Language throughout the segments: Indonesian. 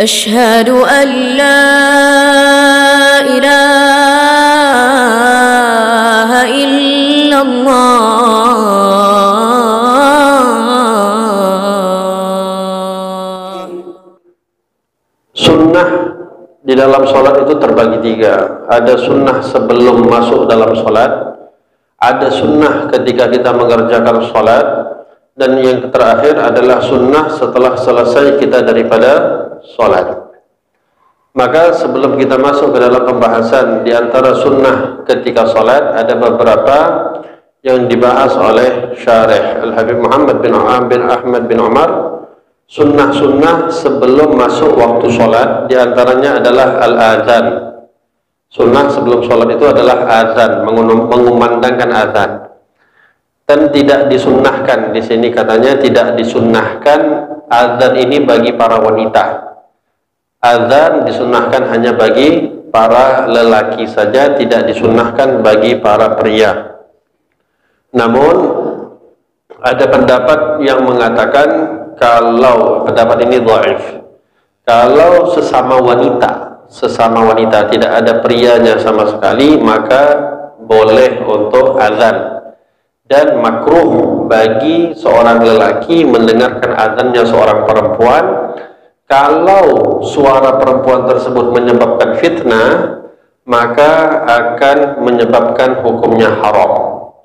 أشهد أن لا إله إلا الله. Sunnah di dalam sholat itu terbagi tiga. Ada sunnah sebelum masuk dalam sholat, ada sunnah ketika kita mengerjakan sholat, dan yang terakhir adalah sunnah setelah selesai kita daripada sholat. Maka sebelum kita masuk ke dalam pembahasan di antara sunnah ketika sholat, ada beberapa yang dibahas oleh Syarih Al-Habib Muhammad bin Ahmad bin Umar. Sunnah-sunnah sebelum masuk waktu sholat, diantaranya adalah al-azan. Sunnah sebelum sholat itu adalah azan, mengumandangkan azan. Dan tidak disunnahkan, di sini katanya tidak disunnahkan azan ini bagi para wanita. Azan disunnahkan hanya bagi para lelaki saja, tidak disunnahkan bagi para pria. Namun ada pendapat yang mengatakan kalau pendapat ini dhaif, kalau sesama wanita tidak ada prianya sama sekali, maka boleh untuk azan. Dan makruh bagi seorang lelaki mendengarkan azannya seorang perempuan. Kalau suara perempuan tersebut menyebabkan fitnah, maka akan menyebabkan hukumnya haram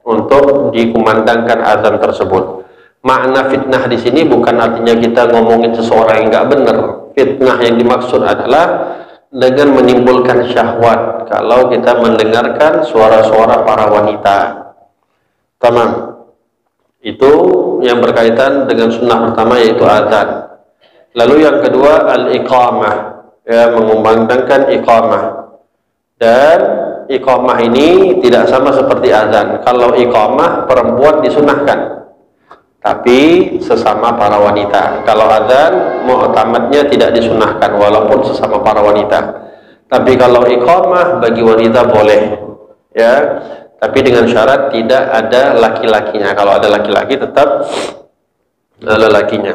untuk dikumandangkan azan tersebut. Makna fitnah di sini bukan artinya kita ngomongin seseorang yang nggak benar. Fitnah yang dimaksud adalah dengan menimbulkan syahwat kalau kita mendengarkan suara-suara para wanita. Tamam. Itu yang berkaitan dengan sunnah pertama, yaitu azan. Lalu yang kedua al-iqamah, ya, mengumandangkan iqamah. Dan iqamah ini tidak sama seperti azan. Kalau iqamah perempuan disunahkan, tapi sesama para wanita. Kalau azan mu'tamadnya tidak disunahkan walaupun sesama para wanita. Tapi kalau iqamah bagi wanita boleh, ya. Tapi dengan syarat tidak ada laki-lakinya. Kalau ada laki-laki tetap lelakinya.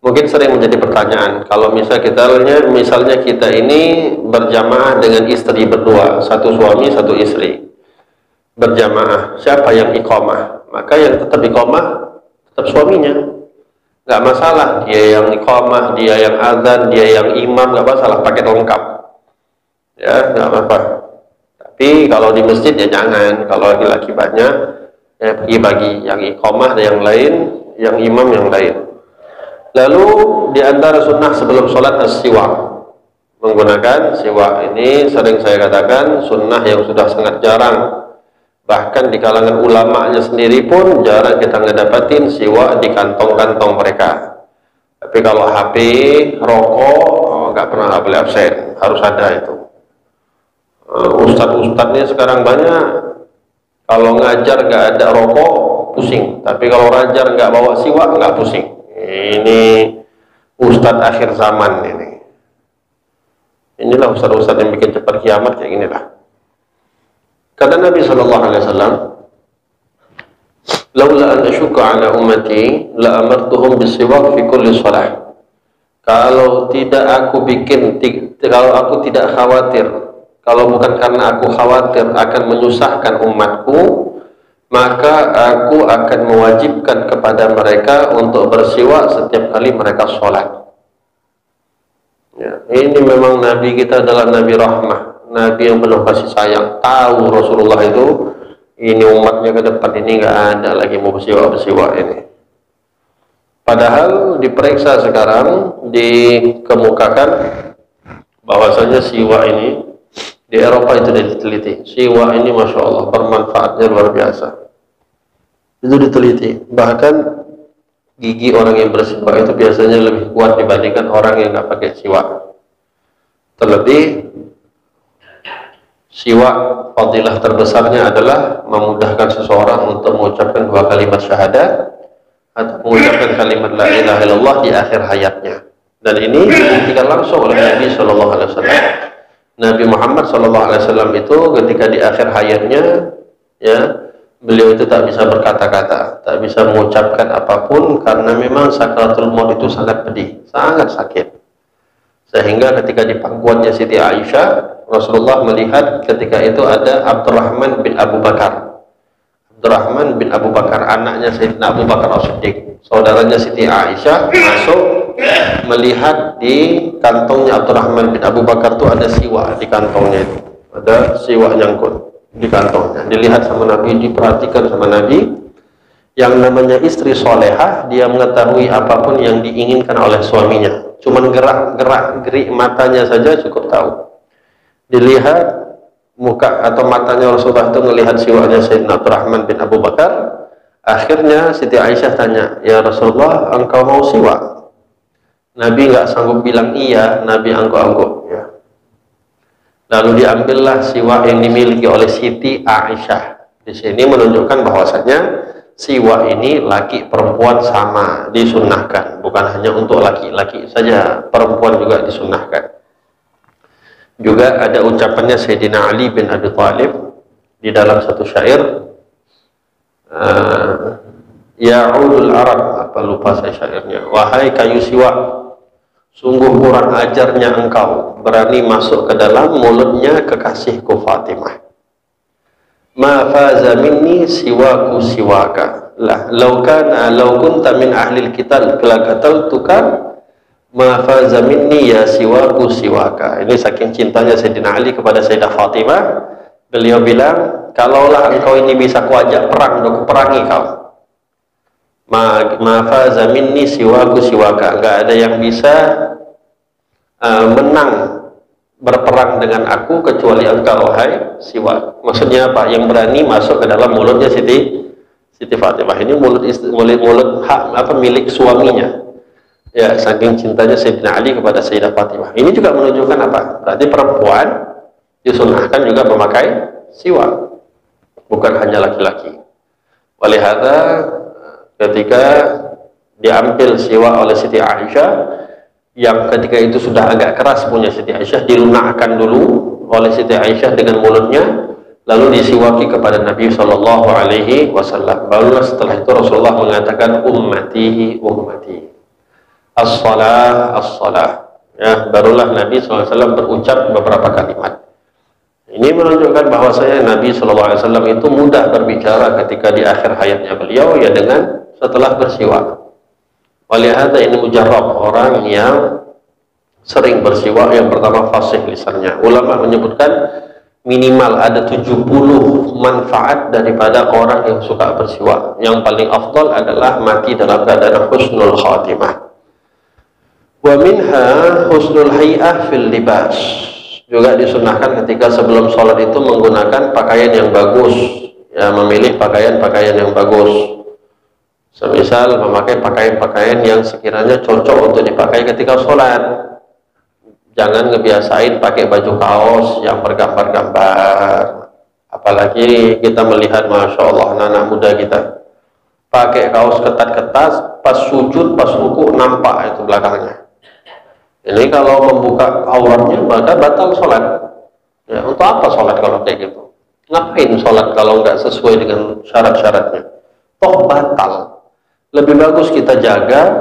Mungkin sering menjadi pertanyaan, kalau misalnya kita ini berjamaah dengan istri berdua, satu suami satu istri berjamaah, siapa yang iqamah? Maka yang tetap iqamah tetap suaminya, nggak masalah. Dia yang iqamah, dia yang azan, dia yang imam, nggak masalah, paket lengkap, ya, nggak apa-apa. Tapi kalau di masjid ya jangan. Kalau laki-laki banyak, ya bagi-bagi, yang iqamah ada yang lain, yang imam yang lain. Lalu di antara sunnah sebelum sholat as-siwak, menggunakan siwak. Ini sering saya katakan sunnah yang sudah sangat jarang. Bahkan di kalangan ulamanya sendiri pun jarang kita ngedapatin siwak di kantong-kantong mereka. Tapi kalau HP, rokok, nggak pernah boleh absen, harus ada itu. Ustadz-ustadznya sekarang banyak, kalau ngajar nggak ada rokok pusing, tapi kalau ngajar nggak bawa siwak nggak pusing. Ini ustadz akhir zaman ini. Inilah ustadz-ustadz yang bikin cepat kiamat kayak ginilah. Kata Nabi Shallallahu Alaihi Wasallam, "Laula an asyukka ala ummati, la amartuhum bisiwak fi kulli shalah." Kalau aku tidak khawatir, kalau bukan karena aku khawatir akan menyusahkan umatku, maka aku akan mewajibkan kepada mereka untuk bersiwak setiap kali mereka sholat. Ya, ini memang Nabi kita adalah Nabi rahmah, Nabi yang penuh kasih sayang. Tahu Rasulullah itu, ini umatnya ke depan ini nggak ada lagi mau bersiwak ini. Padahal diperiksa sekarang, dikemukakan bahwasanya siwak ini di Eropa itu diteliti. Siwak ini Masya Allah bermanfaatnya luar biasa. Itu diteliti. Bahkan gigi orang yang bersiwak itu biasanya lebih kuat dibandingkan orang yang nggak pakai siwak. Terlebih siwak fadilah terbesarnya adalah memudahkan seseorang untuk mengucapkan 2 kalimat syahadat atau mengucapkan kalimat la ilaha illallah di akhir hayatnya. Dan ini dibuktikan langsung oleh Nabi Shallallahu Alaihi Wasallam. Nabi Muhammad Shallallahu Alaihi Wasallam itu ketika di akhir hayatnya, ya, beliau itu tak bisa berkata-kata, tak bisa mengucapkan apapun karena memang sakaratul maut itu sangat pedih, sangat sakit. Sehingga ketika di pangkuannya Siti Aisyah, Rasulullah melihat ketika itu ada Abdurrahman bin Abu Bakar. Abdurrahman bin Abu Bakar, anaknya Sayyidina Abu Bakar As-Siddiq, saudaranya Siti Aisyah, masuk melihat di kantongnya Abdurrahman bin Abu Bakar itu ada siwak di kantongnya itu. Ada siwak nyangkut di kantongnya. Dilihat sama Nabi, diperhatikan sama Nabi. Yang namanya istri solehah, dia mengetahui apapun yang diinginkan oleh suaminya. Cuman gerak-gerik matanya saja cukup tahu. Dilihat muka atau matanya Rasulullah itu melihat siwaknya Sayyidina Abdurrahman bin Abu Bakar. Akhirnya Siti Aisyah tanya, "Ya Rasulullah, engkau mau siwak?" Nabi nggak sanggup bilang iya, Nabi angguk-angguk. Ya. Lalu diambillah siwak yang dimiliki oleh Siti Aisyah. Di sini menunjukkan bahwasanya siwak ini laki perempuan sama disunnahkan, bukan hanya untuk laki-laki saja, perempuan juga disunnahkan. Juga ada ucapannya Sayyidina Ali bin Abi Thalib di dalam satu syair, Ya'udul Arab, apa lupa saya syairnya, wahai kayu siwak, sungguh kurang ajarnya engkau berani masuk ke dalam mulutnya kekasihku Fatimah. Ma faza minni siwaku siwaka lah law kunta min ahlil kitab la qataltuka ma faza minni ya siwaku siwaka. Ini saking cintanya Sayyidina Ali kepada Sayyidah Fatimah, beliau bilang, kalaulah engkau ini bisa kuajak perang, aku perangi kau. Ma faza minni siwaku siwaka, enggak ada yang bisa menang berperang dengan aku kecuali engkau, wahai siwak. Maksudnya apa? Yang berani masuk ke dalam mulutnya Siti Fatimah. Ini mulut hak apa milik suaminya. Ya, saking cintanya Sayyidina Ali kepada Sayyidah Fatimah. Ini juga menunjukkan apa? Berarti perempuan disunahkan juga memakai siwak, bukan hanya laki-laki. Walihada ketika diambil siwak oleh Siti Aisyah, yang ketika itu sudah agak keras punya Siti Aisyah, dilunakkan dulu oleh Siti Aisyah dengan mulutnya, lalu disiwaki kepada Nabi Shallallahu Alaihi Wasallam. Barulah setelah itu Rasulullah mengatakan ummati ummati, as-salah as-salah. Ya, barulah Nabi SAW berucap beberapa kalimat. Ini menunjukkan bahwa Nabi SAW itu mudah berbicara ketika di akhir hayatnya beliau, ya dengan setelah bersiwak. Walihada ini mujarrab, orang yang sering bersiwak, yang pertama fasih lisannya. Ulama menyebutkan minimal ada 70 manfaat daripada orang yang suka bersiwak. Yang paling afdal adalah mati dalam keadaan husnul khatimah. Wa minha husnul hay'ah fil libas. Juga disunahkan ketika sebelum sholat itu menggunakan pakaian yang bagus, ya, memilih pakaian-pakaian yang bagus. Semisal memakai pakaian-pakaian yang sekiranya cocok untuk dipakai ketika sholat. Jangan ngebiasain pakai baju kaos yang bergambar-gambar. Apalagi kita melihat, Masya Allah, anak muda kita pakai kaos ketat-ketat, pas sujud, pas ruku nampak itu belakangnya. Ini kalau membuka auratnya maka batal sholat. Ya, untuk apa sholat kalau kayak gitu? Ngapain sholat kalau nggak sesuai dengan syarat-syaratnya? Toh batal. Lebih bagus kita jaga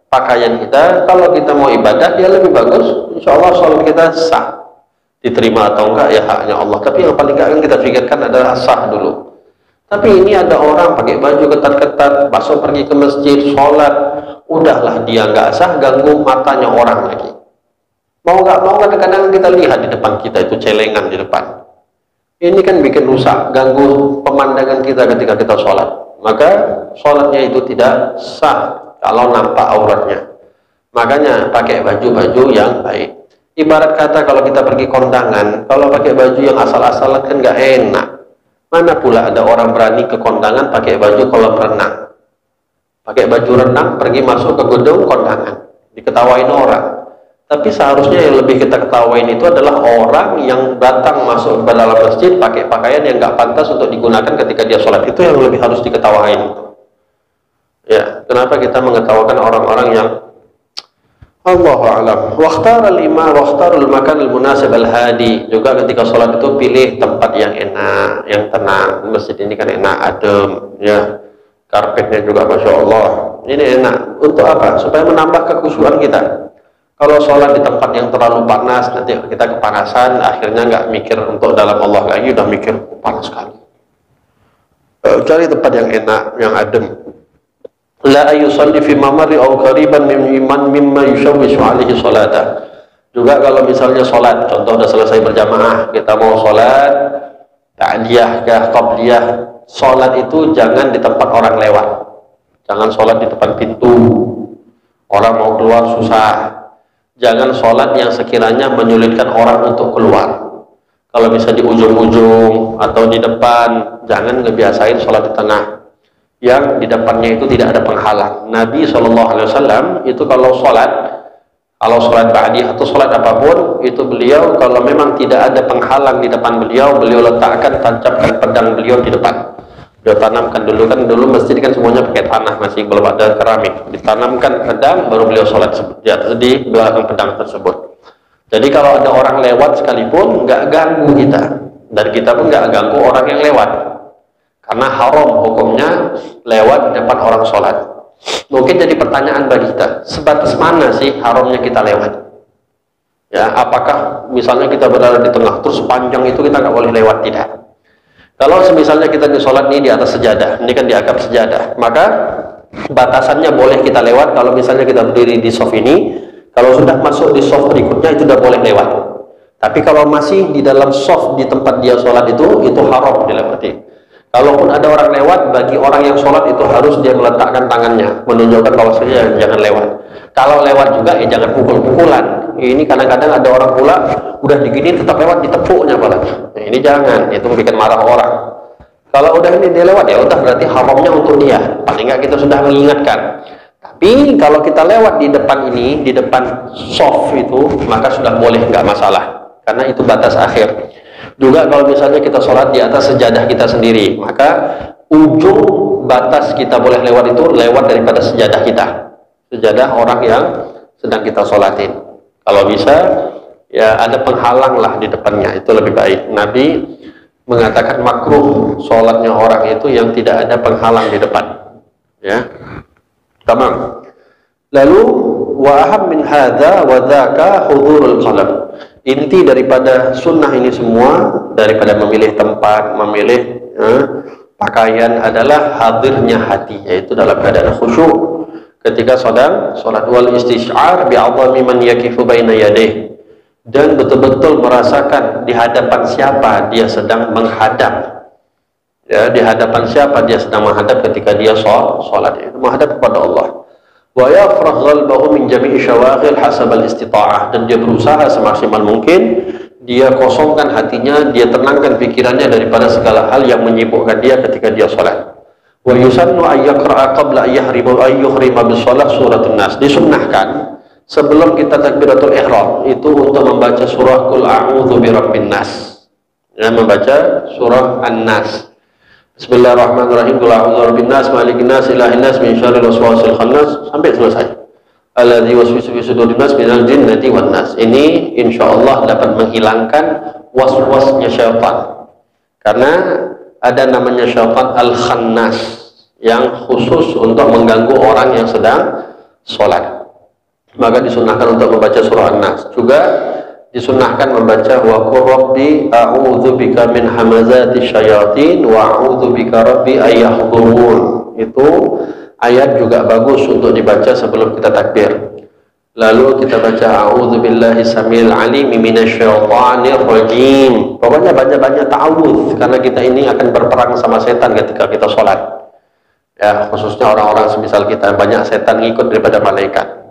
pakaian kita. Kalau kita mau ibadah, ya lebih bagus. Insya Allah sholat kita sah. Diterima atau enggak ya haknya Allah. Tapi yang paling nggak kita pikirkan adalah sah dulu. Tapi ini ada orang pakai baju ketat-ketat, masuk pergi ke masjid, sholat, udahlah dia nggak sah, ganggu matanya orang lagi. Mau nggak mau kadang-kadang kita lihat di depan kita itu celengan di depan. Ini kan bikin rusak, ganggu pemandangan kita ketika kita sholat. Maka sholatnya itu tidak sah kalau nampak auratnya. Makanya pakai baju-baju yang baik. Ibarat kata kalau kita pergi kondangan, kalau pakai baju yang asal-asalan kan nggak enak. Mana pula ada orang berani ke kondangan pakai baju kolam renang. Pakai baju renang pergi masuk ke gedung kondangan, diketawain orang. Tapi seharusnya yang lebih kita ketawain itu adalah orang yang datang masuk ke dalam masjid pakai pakaian yang nggak pantas untuk digunakan ketika dia sholat. Itu yang lebih harus diketawain. Ya, kenapa kita mengetawakan orang-orang yang Allahu a'lam. Waqtarul imam waqtarul makan al-munasib al-hadi. Juga ketika sholat itu pilih tempat yang enak, yang tenang. Masjid ini kan enak, adem, ya. Karpetnya juga Masya Allah. Ini enak. Untuk apa? Supaya menambah kekhusyuan kita. Kalau sholat di tempat yang terlalu panas, nanti kita kepanasan, akhirnya nggak mikir untuk dalam Allah lagi, udah mikir panas sekali. Cari tempat yang enak, yang adem. La ayusalli fi mamari aw qariban mimma yushawwishu alaihi salata. Juga kalau misalnya sholat, contoh udah selesai berjamaah, kita mau sholat ta'diyah kah qabliyah, sholat itu jangan di tempat orang lewat. Jangan sholat di depan pintu, orang mau keluar susah. Jangan sholat yang sekiranya menyulitkan orang untuk keluar. Kalau bisa di ujung-ujung atau di depan, jangan ngebiasain sholat di tengah. Yang di depannya itu tidak ada penghalang. Nabi SAW itu kalau sholat ba'diyah atau sholat apapun, itu beliau kalau memang tidak ada penghalang di depan beliau, beliau letakkan, tancapkan pedang beliau di depan. Beliau tanamkan dulu, kan dulu masjid kan semuanya pakai tanah, masih belum ada keramik. Ditanamkan pedang, baru beliau sholat di belakang pedang tersebut. Jadi kalau ada orang lewat sekalipun, nggak ganggu kita, dan kita pun nggak ganggu orang yang lewat, karena haram hukumnya lewat di depan orang sholat. Mungkin jadi pertanyaan bagi kita, sebatas mana sih haramnya kita lewat? Ya, apakah misalnya kita berada di tengah, terus panjang itu kita nggak boleh lewat? Tidak. Kalau misalnya kita di sholat ini di atas sejadah, ini kan di akab sejadah, maka batasannya boleh kita lewat. Kalau misalnya kita berdiri di soft ini, kalau sudah masuk di soft berikutnya itu sudah boleh lewat. Tapi kalau masih di dalam soft di tempat dia sholat itu haram dilewati. Kalaupun ada orang lewat, bagi orang yang sholat itu harus dia meletakkan tangannya, menunjukkan bahwasanya jangan lewat. Kalau lewat juga, jangan pukul-pukulan. Ini kadang-kadang ada orang pula udah digini tetap lewat, ditepuknya malah. Nah, ini jangan, itu bikin marah orang. Kalau udah ini dia lewat, ya udah berarti haramnya untuk dia. Paling nggak kita sudah mengingatkan. Tapi kalau kita lewat di depan ini, di depan soft itu, maka sudah boleh, nggak masalah. Karena itu batas akhir. Juga kalau misalnya kita sholat di atas sejadah kita sendiri, maka ujung batas kita boleh lewat itu lewat daripada sejadah kita, sejadah orang yang sedang kita sholatin. Kalau bisa ya ada penghalang lah di depannya, itu lebih baik. Nabi mengatakan makruh sholatnya orang itu yang tidak ada penghalang di depan, ya. Tamam. Lalu wa aham min hadza wa dzaka hudhurul qalb. Inti daripada sunnah ini semua, daripada memilih tempat, memilih pakaian adalah hadirnya hati, yaitu dalam keadaan khusyuk ketika sholat wal istisy'ar bi'azami man yakifu baina yadayh, dan betul-betul merasakan di hadapan siapa dia sedang menghadap, ya, di hadapan siapa dia sedang menghadap ketika dia sholat, itu menghadap kepada Allah. Wa yafragh qalbahu min jami'i syawaghil hasab al-istita'ah, dan dia berusaha semaksimal mungkin dia kosongkan hatinya, dia tenangkan pikirannya daripada segala hal yang menyibukkan dia ketika dia sholat. Wa yusannu ay yaqra'a qabla ayyuhrima bis shalah suratun nas. Disunnahkan sebelum kita takbiratul ihram itu untuk membaca surah Qul a'udzu birabbin nas, ya, membaca surah An-Nas. Bismillahirrahmanirrahim. Qul a'udzu birabbin nas, malikin nas, ilahin nas, min syarril waswasil khannas, sampai selesai. Alladzi waswisu fi sudurin nas minal jinnati wan nas. Ini insyaallah dapat menghilangkan waswasnya syaitan. Karena ada namanya syaitan al-khannas yang khusus untuk mengganggu orang yang sedang sholat. Maka disunahkan untuk membaca surah An-Nas. Juga disunahkan membaca wa qur rabbi a'udzu bika min hamazati syayatin wa a'udzu bika rabbi ayyahdurun. Itu ayat juga bagus untuk dibaca sebelum kita takbir. Lalu kita baca a'udzu billahi samil alim minasyaitonir rajim. Pokoknya banyak-banyak ta'awudz, karena kita ini akan berperang sama setan ketika kita sholat. Ya, khususnya orang-orang semisal kita, banyak setan ngikut daripada malaikat.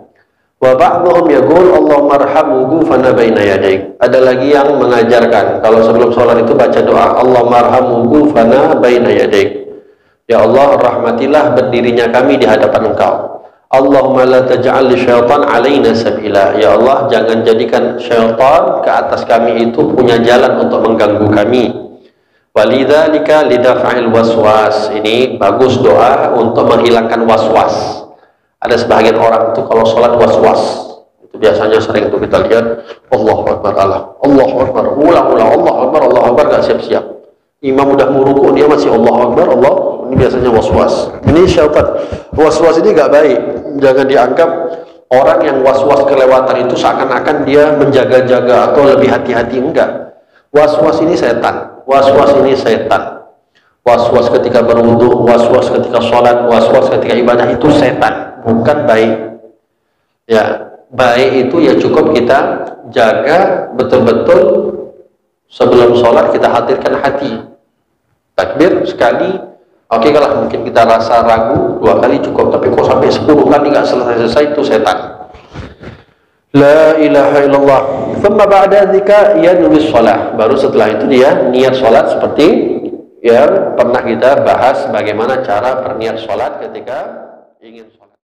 Wa ba'dhum yaqul Allahumma arhamhu fana baina yadayk. Ada lagi yang mengajarkan kalau sebelum sholat itu baca doa Allahumma arhamhu fana baina yadayk. Ya Allah, rahmatilah berdirinya kami di hadapan Engkau. Allahumma la taj'al syaitan alaina sabila. Ya Allah, jangan jadikan syaitan ke atas kami itu punya jalan untuk mengganggu kami. Walidzalika lidaf'il waswas. Ini bagus doa untuk menghilangkan waswas. Ada sebagian orang itu kalau sholat was-was, itu biasanya sering tuh kita lihat Allahu Akbar, Allahu Akbar, ulang-ulang, Allahu Akbar, Allahu Akbar, gak siap-siap. Imam udah mau ruku, dia masih Allahu Akbar, ini biasanya was-was. Ini syaitan. Was-was ini gak baik, jangan dianggap Orang yang was-was kelewatan itu seakan-akan dia menjaga-jaga atau lebih hati-hati. Enggak. Was-was ini setan. Was-was ini setan. Was-was ketika berwudu, was-was ketika sholat, was-was ketika ibadah itu setan, bukan baik. Ya, baik itu ya cukup kita jaga betul-betul sebelum sholat kita hadirkan hati. Takbir sekali, oke, kalau mungkin kita rasa ragu 2 kali cukup, tapi kok sampai 10 kali nggak selesai-selesai, itu setan. La ilaha illallah. Thumma ba'da dzika yanwi shalah. Baru setelah itu dia niat sholat seperti yang pernah kita bahas bagaimana cara berniat sholat ketika ingin sholat.